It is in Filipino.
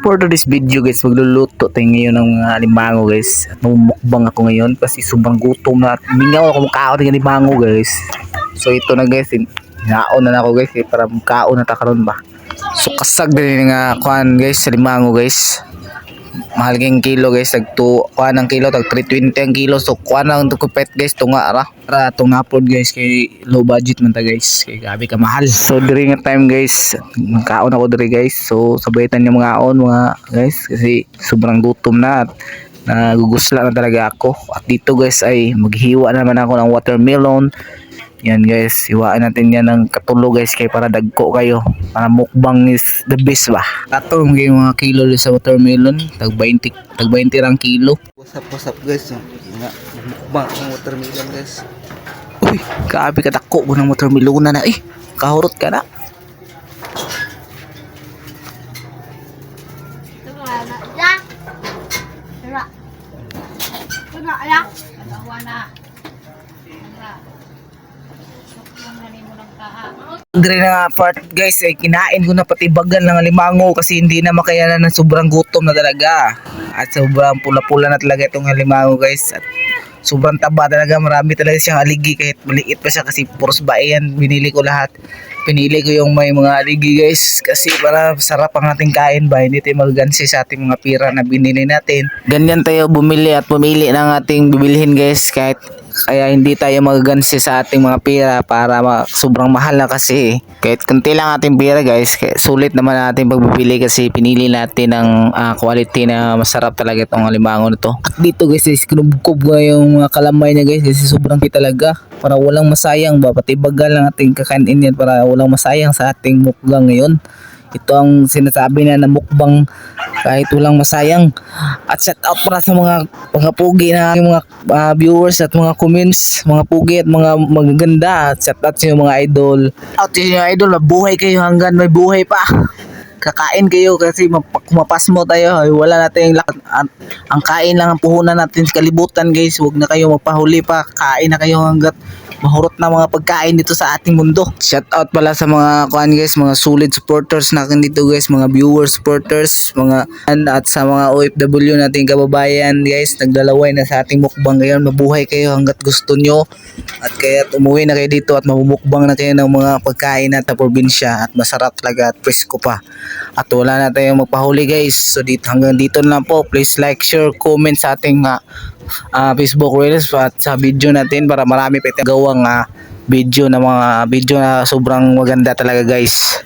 For today's video guys, magluluto tayo ngayon ng mga alimango guys. At mumukbang ako ngayon kasi sobrang gutom na at mingaw ako makaon ng alimango guys. So ito na guys, hinaon na ako guys para makaon na ta karon ba. So kasag din nga kuan guys sa alimango guys. Mahal kang kilo guys, tag 2 kuan ang kilo tag 320 ang kilo. So kuan ang tukupet guys tunga ra. Para tunga pod guys kay low budget man ta guys. Kay gabi ka mahal. So diri nga time guys, makaon ako diri guys. So sabaytan niyo mga mga guys kasi sobrang gutom na at nagugusla na talaga ako. At dito guys ay maghiwa naman ako ng watermelon. Yan guys, hiwaan natin yan ng katulo guys kay para dagko kayo. Para mukbang is the best ba. Katong yung mga kilo sa watermelon, tag 20 rang kilo. Wasap guys, nga mukbang ng watermelon guys. Uy, kaabi ka dako mo ng watermelon na kahurot ka na. Dire na part guys ay kinain ko na pati bagal ng alimango kasi hindi na makayanan ng sobrang gutom na talaga. At sobrang pula-pula na talaga itong alimango guys. At sobrang taba talaga, marami talaga siyang aligi kahit maliit pa siya kasi puros bae yan. Binili ko lahat. Pinili ko yung may mga aligi guys kasi para sarap ang ating kain ba, hindi tayo magagansi sa ating mga pira na binili natin. Ganyan tayo bumili at pumili ng ating bibilhin guys kahit kaya hindi tayo magagansi sa ating mga pira para sobrang mahal na kasi kahit kunti lang ating pira guys, sulit naman natin pagbibili kasi pinili natin ng quality na masarap talaga itong alimango nito. At dito guys is kinubkob ko yung mga kalamay niya guys kasi sobrang talaga para walang masayang ba, pati bagal lang ating kakainin yan para walang masayang sa ating mukbang ngayon. Ito ang sinasabi na mukbang kahit walang masayang. At shout out para sa mga pugi na mga viewers at mga comments, mga pugi at mga magaganda. Shout out sa mga idol. Out sa mga idol, mabuhay kayo hanggang may buhay pa. Kakain kayo kasi kumapas mo tayo, wala natin ang kain lang ang puhunan natin sa kalibutan guys. Huwag na kayo magpahuli pa, kain na kayo hanggat mahurot na mga pagkain dito sa ating mundo. Shout out pala sa mga kuan guys, mga solid supporters natin dito guys, mga viewers, supporters, mga at sa mga OFW nating kababayan guys, naglalaway na sa ating mukbang ngayon. Mabuhay kayo hanggat gusto nyo at kaya umuwi na kayo dito at mamumukbang na kayo ng mga pagkain at probinsya at masarap talaga at presko pa. At wala na tayong magpahuli guys. So dito, hanggang dito na po. Please like, share, comment sa ating Facebook Reels at sa video natin para marami pa itong gawang video na mga video na sobrang maganda talaga guys.